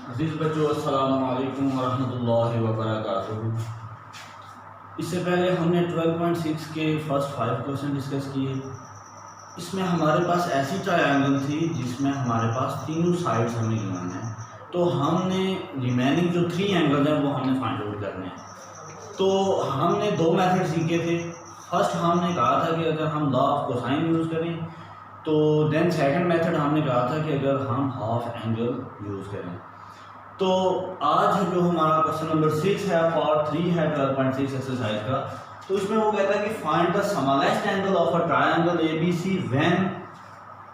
अज़ीज़ बच्चों, अस्सलामु अलैकुम वरहमतुल्लाहि वबरकातुहू। इससे पहले हमने 12.6 के फर्स्ट 5 क्वेश्चन डिस्कस किए। इसमें हमारे पास ऐसी ट्रायंगल थी जिसमें हमारे पास तीनों साइड्स हमें गिवन है, तो हमने रिमेनिंग जो 3 एंगल हैं वो हमने फाइंड आउट करने हैं। तो हमने 2 मेथड सीखे थे। फर्स्ट हमने कहा था कि अगर हम लॉ ऑफ कोसाइन यूज़ करें, तो देन सेकंड मेथड हमने कहा था कि अगर हम हाफ एंगल यूज़ करें। तो आज जो हमारा क्वेश्चन नंबर 6 है, पार्ट 3 है 12.6 एक्सरसाइज का। तो इसमें वो कहता है कि find the smallest angle of a triangle ABC when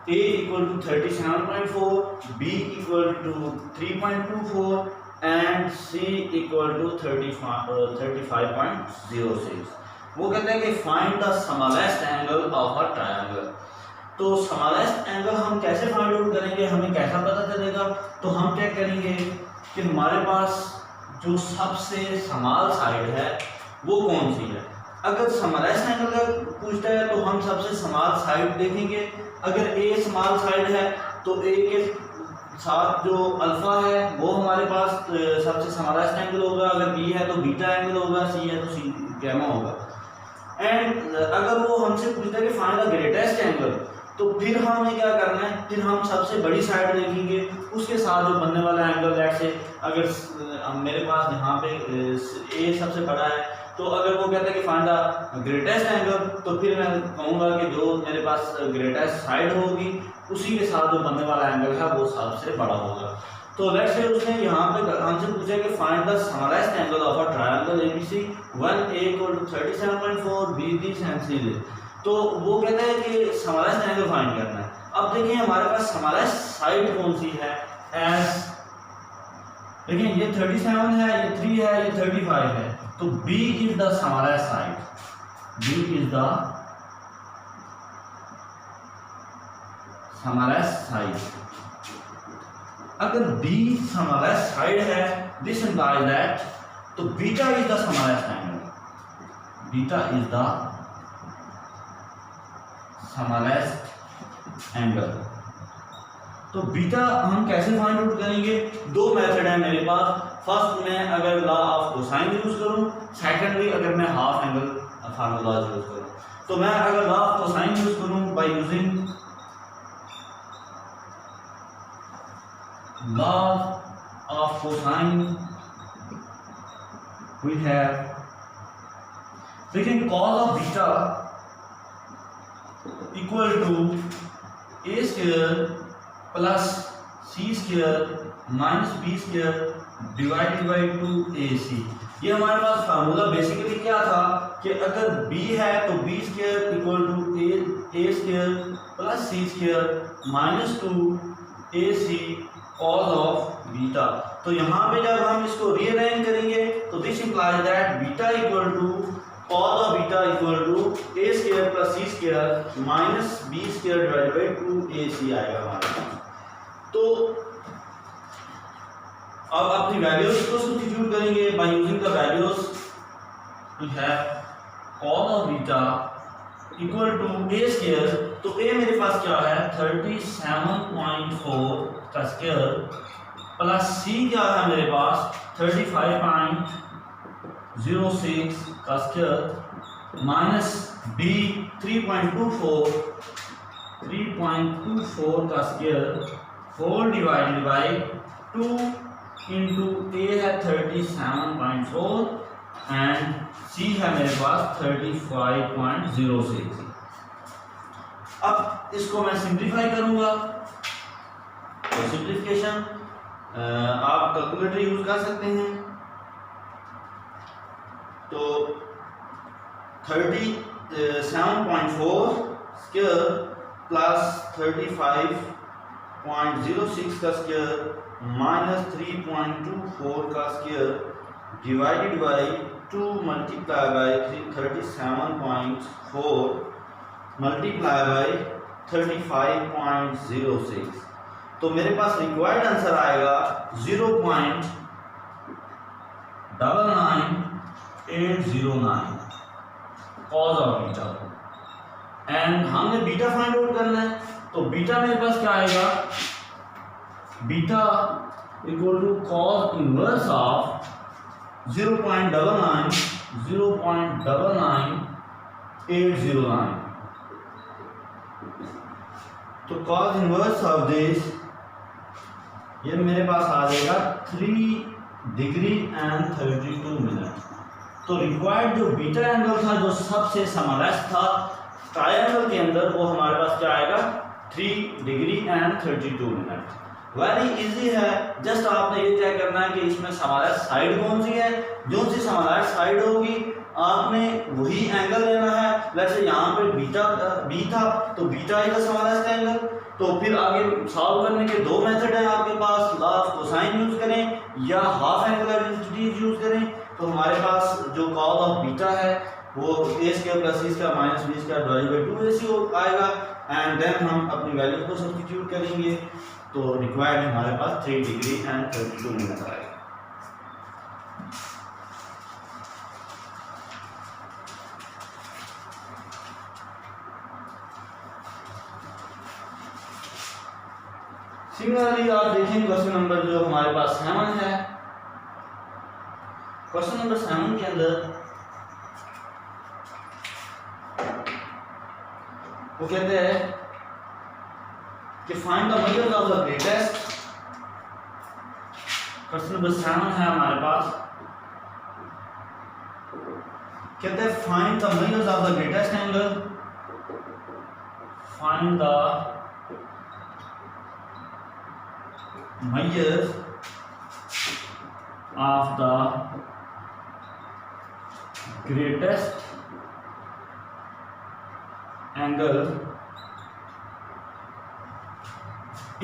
A equal to 37.4, B equal to 3.24 and C equal to 35.06। वो कहते हैं कि find the smallest angle of a triangle. तो स्मॉलेस्ट एंगल हम कैसे फाइंड आउट करेंगे, हमें कैसा पता चलेगा? तो हम क्या करेंगे कि हमारे पास जो सबसे स्मॉल साइड है वो कौन सी है। अगर स्मॉलेस्ट एंगल का पूछता है तो हम सबसे स्मॉल साइड देखेंगे। अगर ए स्मॉल साइड है तो ए के साथ जो अल्फा है वो हमारे पास सबसे स्मॉलेस्ट एंगल होगा। अगर बी है तो बीटा एंगल होगा, सी है तो सी गैमा होगा। एंड अगर वो हमसे पूछता है कि फाइंड द ग्रेटेस्ट एंगल, तो फिर हमें क्या करना है, फिर हम सबसे बड़ी साइड देखेंगे, उसके साथ जो बनने वाला एंगल। जैसे अगर मेरे पास यहाँ पे ए सबसे बड़ा है, तो अगर वो कहता है कि फाइंड द ग्रेटेस्ट एंगल, तो फिर मैं कहूँगा कि जो मेरे पास ग्रेटेस्ट साइड होगी उसी के साथ जो बनने वाला एंगल है वो सबसे बड़ा होगा। तो लेट्स से उसने यहाँ पे हमसे पूछा कि find the smallest angle of a triangle ABC when A equal to 37.4, B this and C this। तो वो कहता है कि स्मॉलेस्ट एंगल फाइंड करना है। अब देखिए हमारे पास स्मॉलेस्ट साइड कौन सी है। एस देखिए ये 37 है, ये 3 है, ये 35 है, तो B is the smallest side. B is the smallest side. अगर B स्मॉलेस्ट साइड है, दिस इंप्लाइज दैट तो beta is the smallest angle. Beta is the smallest angle. तो बीटा हम कैसे फाइंड आउट करेंगे? 2 मेथड है मेरे पास। फर्स्ट में अगर लॉ ऑफ कोसाइन यूज करूं, सेकेंडली अगर मैं हाफ एंगल फार्मूला यूज करूं। तो मैं अगर लॉ ऑफ कोसाइन यूज करूं by using law of cosine, we have देखिए cos of beta equal to A square plus C square minus B square divided by 2AC। ये हमारे पास formula basically क्या था कि अगर b है तो b square equal to A square plus C square minus 2AC cos of beta. तो यहाँ पे जब हम इसको रीअरेंज करेंगे तो this implies that beta equal to cos of beta equal to a square plus c square minus b square divided by 2AC आएगा हमारे पास। तो अब अपनी वैल्यूज को सब्स्टिट्यूट करेंगे by using the values. We have cos of beta equal to a square, तो a मेरे पास क्या है 37.4 का स्क्वायर प्लस c क्या है मेरे पास 35.06 का स्क्वायर माइनस b 3.24 का square whole divided by 2 into a है 37.4 एंड c है मेरे पास 35.06। अब इसको मैं सिंप्लीफाई करूंगा। तो सिंप्लीफिकेशन आप कैलकुलेटर यूज कर सकते हैं। तो 37.4 स्क्वायर प्लस 35.06 का स्क्वायर माइनस 3.24 का square divided by 2 multiply by 37.4 multiply by 35.06। तो मेरे पास रिक्वायर्ड आंसर आएगा 0.99809 कॉस ऑफ बीटा। एंड हमने बीटा फाइंड आउट करना है, तो बीटा मेरे पास क्या आएगा, beta equal to cos inverse of 0.99809। तो cos इनवर्स ऑफ दिस ये मेरे पास आ जाएगा 3 डिग्री एंड 32 मिनट। तो रिक्वायर्ड जो बीटा एंगल था जो सबसे स्मॉलेस्ट था ट्रायंगल के अंदर, वो हमारे पास क्या आएगा 3 degree and 32 minute. Very easy है, जस्ट आपने ये तय करना है कि इसमें स्मॉलेस्ट साइड कौन सी है। जो सी स्मॉलेस्ट साइड होगी आपने वही एंगल लेना है। वैसे यहाँ पे बीटा बी था तो beta is the smallest angle. तो फिर आगे सॉल्व करने के दो मेथड हैं आपके पास, लॉ ऑफ कोसाइन यूज करें या हाफ एंगुलर आइडेंटिटीज यूज करें। तो हमारे पास जो कॉस ऑफ बीटा है वो a square plus c square minus b square divided bye 2ac आएगा एंड देन हम अपनी वैल्यूज को सब्स्टिट्यूट करेंगे। तो रिक्वायर्ड हमारे पास 3 डिग्री एंड 32 मिनट आएगा। सिमिलरली आप देखें क्वेश्चन नंबर जो हमारे पास 7 है। क्वेश्चन नंबर 7 के अंदर वो कहते हैं कि find the measures of the greatest. Question number 7 है हमारे पास, कहते हैं find the measures of the greatest angle. Find the measures of the greatest angle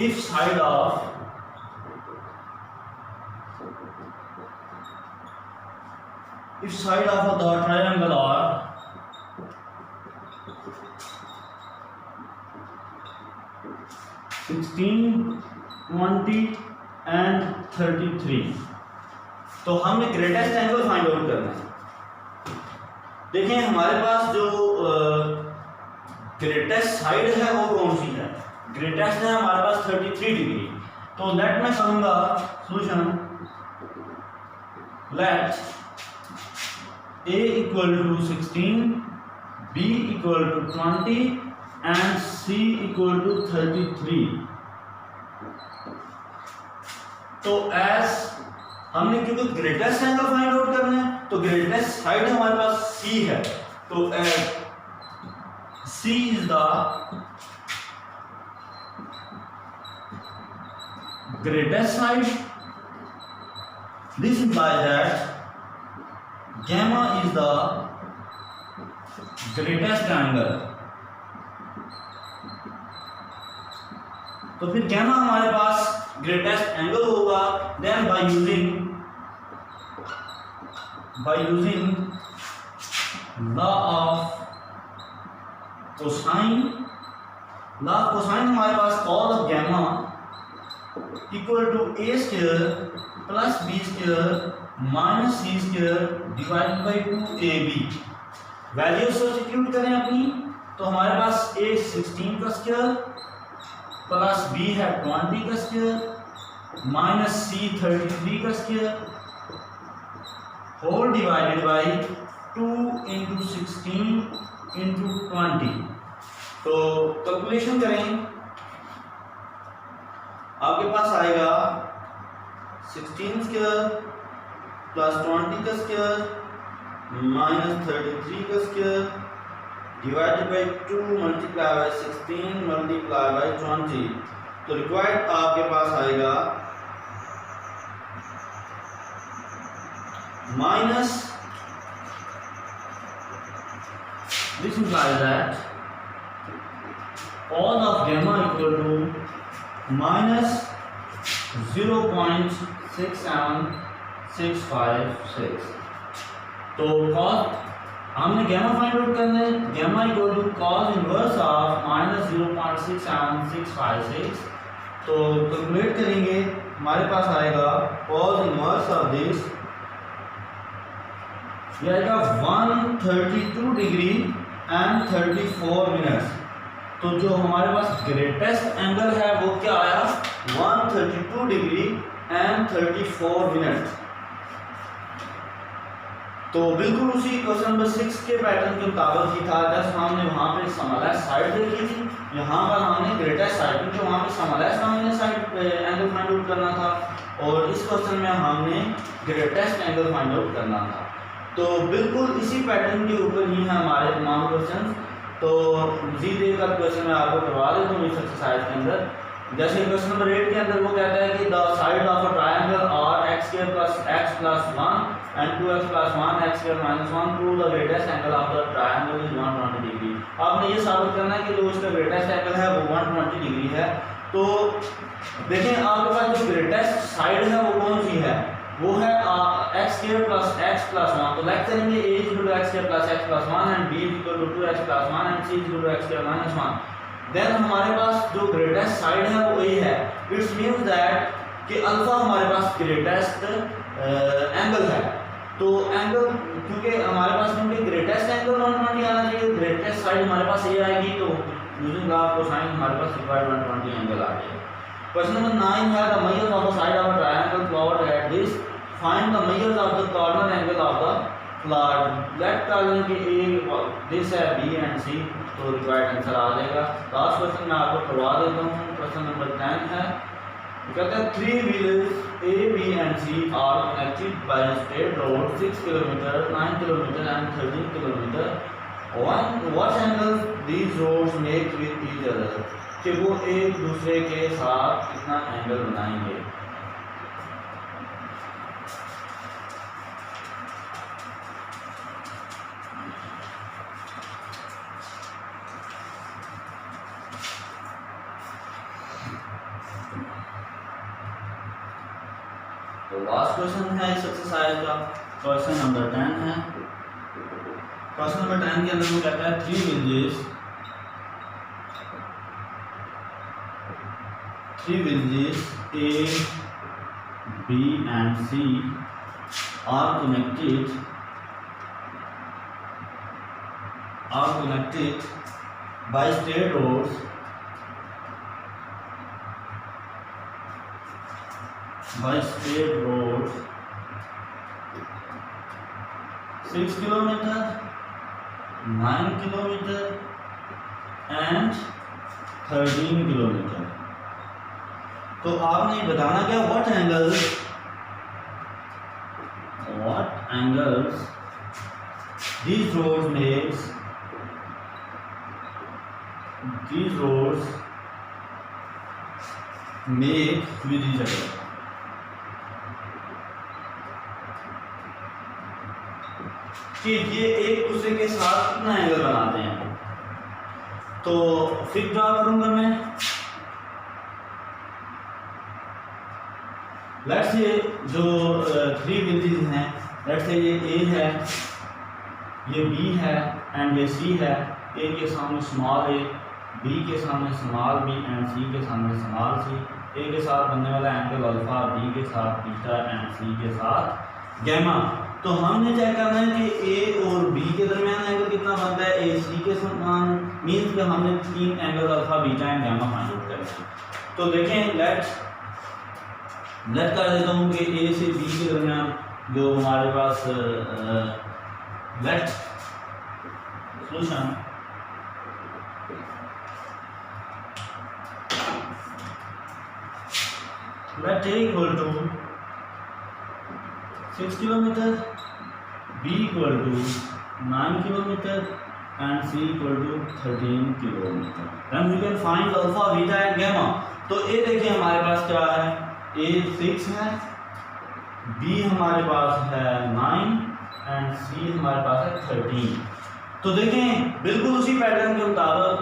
if side of the triangle are 16, 20 and 33। तो हमने ग्रेटेस्ट एंगल फाइंड आउट करना है। देखें हमारे पास जो ग्रेटेस्ट साइड है वो कौन सी है। ग्रेटेस्ट है हमारे पास 33 डिग्री। तो लेट मैं करूंगा solution, let a equal to 16, b equal to 20 and c equal to 33। तो एस हमने क्योंकि ग्रेटेस्ट एंगल फाइंड आउट करना है तो ग्रेटेस्ट साइड हमारे पास C है। तो C is the greatest side. This implies that gamma is the greatest angle। तो फिर गैमा हमारे पास ग्रेटेस्ट एंगल होगा। Then by using law of cosine. Law of cosine हमारे पास cos of gamma equal to a square plus b square minus c square divided by 2ab। Value substitute करें अपनी, तो हमारे पास a 16 का स्क्वायर प्लस b है 20 का square minus c 33 का square whole divided by 2 into 16 into 20। तो calculation करें, आपके पास आएगा 16 स्क्वायर प्लस 20 का स्क्वायर माइनस 33 का square divided by 2 multiply bye 16 multiply by 20। तो रिक्वायर्ड आपके पास आएगा minus, this implies that cos of gamma equal to minus 0.67656। तो cos हमने गैमा फाइंड आउट करना है। Gamma equal to cos inverse of minus 0.67656। तो calculate करेंगे, हमारे पास आएगा cos इनवर्स ऑफ दिस ये आएगा 132 डिग्री एंड 34 मिनट्स। तो जो हमारे पास ग्रेटेस्ट एंगल है वो क्या आया 132 डिग्री and 34 minutes। तो बिल्कुल उसी क्वेश्चन नंबर 6 के पैटर्न के मुताबिक ही था। जस्ट हमने वहाँ पे समलेस साइड देखी थी, यहाँ पर हमने ग्रेटेस्ट साइड, क्योंकि वहाँ पे समलेस का हमने साइड एंगल फाइंड आउट करना था और इस क्वेश्चन में हमने ग्रेटेस्ट एंगल फाइंड आउट करना था। तो बिल्कुल इसी पैटर्न के ऊपर ही है हमारे तमाम क्वेश्चन। तो मज़ीद एक क्वेश्चन मैं आपको करवा देता हूँ इस एक्सरसाइज के अंदर। जैसे क्वेश्चन नंबर 8 के अंदर वो कहता है कि the side of a triangle are x² + x + 1 and 2x + 1 x² - 1 prove the greatest angle of the triangle is 120 degree. आपने ये साबित करना है कि जो इसका ग्रेटेस्ट एंगल है वो 120 डिग्री है। तो देखें आपके पास जो ग्रेटेस्ट साइड है वो कौन सी है, वो है x² + x + 1। तो लेट करेंगे a = x² + x + 1 and b = 2x + 1 and c = x² - 1। Then हमारे पास जो ग्रेटेस्ट साइड है वो ये है। इट्स मीन्स दैट कि अल्फा हमारे पास ग्रेटेस्ट एंगल है। तो एंगल क्योंकि हमारे पास क्योंकि ग्रेटेस्ट एंगल 120 आना चाहिए, ग्रेटेस्ट साइड हमारे पास ये आएगी, तो यूजिंग लॉ ऑफ कोसाइन हमारे पास रिक्वायर्ड 120 एंगल आ जाएगा। क्वेश्चन नंबर 9 है the measures of the side of a triangle plot at this, find the measures of the corner angle of the plot. Let corner के A this है B and C, तो required answer आ जाएगा। Last question मैं आपको करवा देता हूँ। Question number 10 है, कहता है 3 wheels A, B and C are connected by a straight road 6 kilometre, 9 kilometre and 13 kilometre. What angle these roads make with each other? कि वो एक दूसरे के साथ कितना एंगल बनाएंगे। तो लास्ट क्वेश्चन है इस एक्सरसाइज का, क्वेश्चन नंबर 10 है। क्वेश्चन नंबर 10 के अंदर वो कहता है 3 villages A, B and C are connected by straight roads 6 kilometre, 9 kilometre and 13 kilometre. तो आपने बताना क्या what angles these roads make with each other। कि ये एक दूसरे के साथ कितना एंगल बनाते हैं। तो फिर ड्रा करूंगा मैं। लेट्स से जो 3 विलेजेस हैं, लेट्स से ये A है, ये B है एंड ये C है। A के सामने स्मॉल a, B के सामने स्मॉल b एंड C के सामने स्मॉल c। A के साथ बनने वाला एंगल अल्फा, B के साथ बीटा एंड C के साथ गैमा। तो हमने चेक करना है कि A और B के दरमियान एंगल कितना बनता है। A C के समान मीन्स कि हमने 3 angle alpha, beta and gamma find out करना है। तो देखें लेट कर देता हूँ कि A से B के दरमियान जो हमारे पास let solution let A equal to 6 kilometre, B equal to 9 kilometre and C equal to 13 kilometre. Then we can find alpha, beta and gamma. तो A देखिए हमारे पास क्या है, A 6 है, B हमारे पास है 9 एंड C हमारे पास है 13। तो देखें बिल्कुल उसी पैटर्न के मुताबिक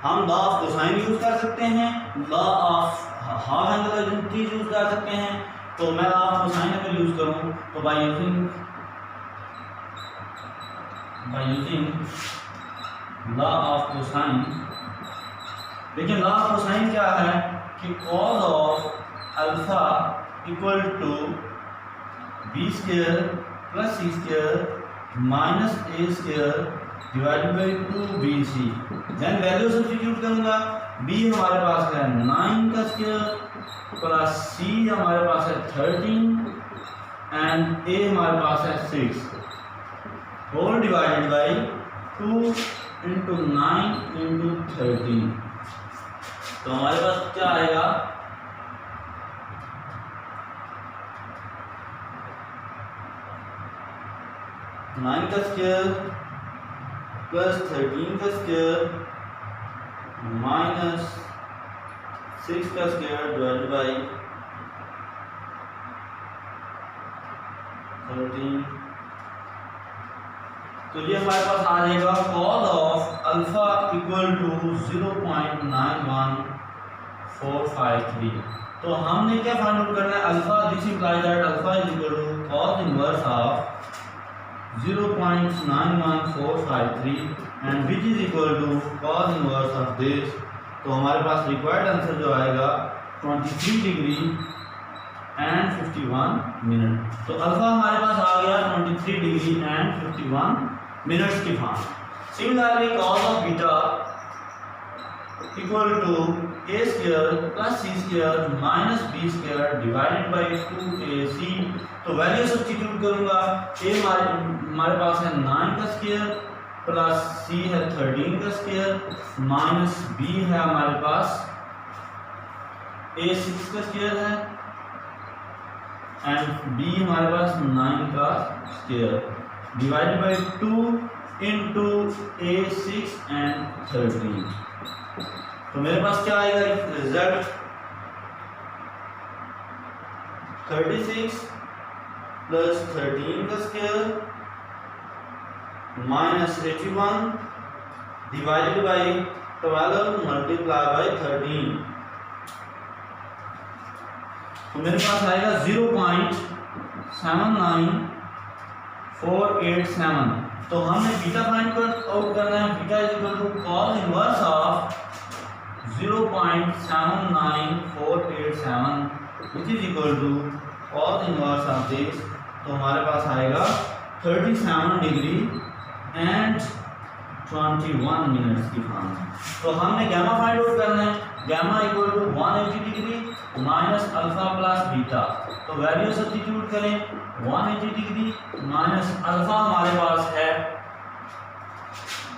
हम लॉ ऑफ कोसाइन यूज कर सकते हैं, law of half angle identity use कर सकते हैं। तो मैं लॉ ऑफ कोसाइन अगर यूज करूं तो by using law of cosine, देखिए लॉ ऑफ कोसाइन क्या है कि cos of alpha equal to b square plus c square minus a square divided by 2bc। Then value substitute करूंगा। b हमारे पास है 9 का स्क्वायर प्लस सी हमारे पास है 13 एंड ए हमारे पास है 6 whole divided by 2 into 9 into 13। तो हमारे पास क्या आएगा, 9 का स्क्वायर प्लस 13 का स्क्वायर माइनस 6 का स्क्वायर डिवाइडेड बाई 13। तो ये हमारे पास आ जाएगा cos of alpha equal to 0.91453। तो हमने क्या फाइंड आउट करना है, alpha, this implies that alpha is equal to cos inverse of 0.91453 and which is equal to cos inverse of this. तो हमारे पास रिक्वायर्ड आंसर जो आएगा 23 डिग्री एंड 51 मिनट। तो अल्फा हमारे पास आ गया 23 डिग्री एंड 51 मिनट्स की form. Similarly cos of beta equal to A square plus C square minus B square divided by 2ac। तो वैल्यू सब्स्टिट्यूट करूंगा, ए हमारे पास है 9 का स्क्वायर प्लस सी है 13 का स्क्वायर माइनस बी है हमारे पास ए 6 का स्क्वायर है एंड बी हमारे पास 9 का square divided by 2 into A 6 and 13। तो मेरे पास क्या आएगा रिजल्ट, 36 प्लस 13 का square minus 81 divided by 12 multiply by 13। तो मेरे पास आएगा 0.79487। तो हमने बीटा फाइंड आउट करना है, beta is equal to cos inverse of 0.79487 which is equal to cos inverse of this. तो हमारे पास आएगा 37 डिग्री एंड 21 मिनट्स की फॉर्म। तो हमने गैमा फाइंड आउट करना है, gamma equal to 180 degree minus alpha plus beta. तो वैल्यू सब्स्टिट्यूट करें, 180 डिग्री माइनस अल्फा हमारे पास है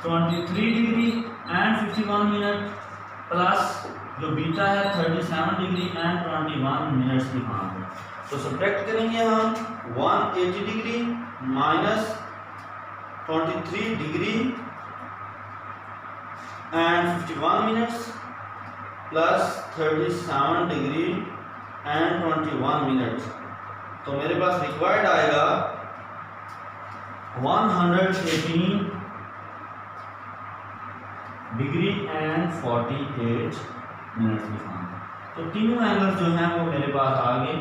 23 डिग्री एंड 51 मिनट प्लस जो बीटा है 37 डिग्री एंड 21 मिनट्स की फॉर्म है। तो सब्ट्रैक्ट करेंगे हम 180 degree minus 23 degree and 51 minutes plus 37 degree and 21 minutes. तो मेरे पास रिक्वायर्ड आएगा 118 डिग्री एंड 48 मिनट्स की फॉर्म। तो तीनों एंगल जो हैं वो मेरे पास आ गए,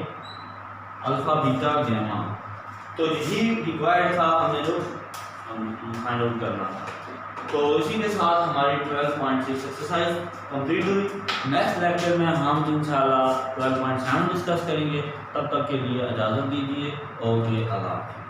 अल्फा बीटा गैमा। तो यही रिक्वायर्ड था हमें जो फाइंड आउट करना था। तो इसी के साथ हमारी 12.6 एक्सरसाइज कंप्लीट हुई। नेक्स्ट लेक्चर में हम इंशाल्लाह 12.7 डिस्कस करेंगे। तब तक के लिए इजाज़त दीजिए। ओके, अल्लाह हाफ़िज़।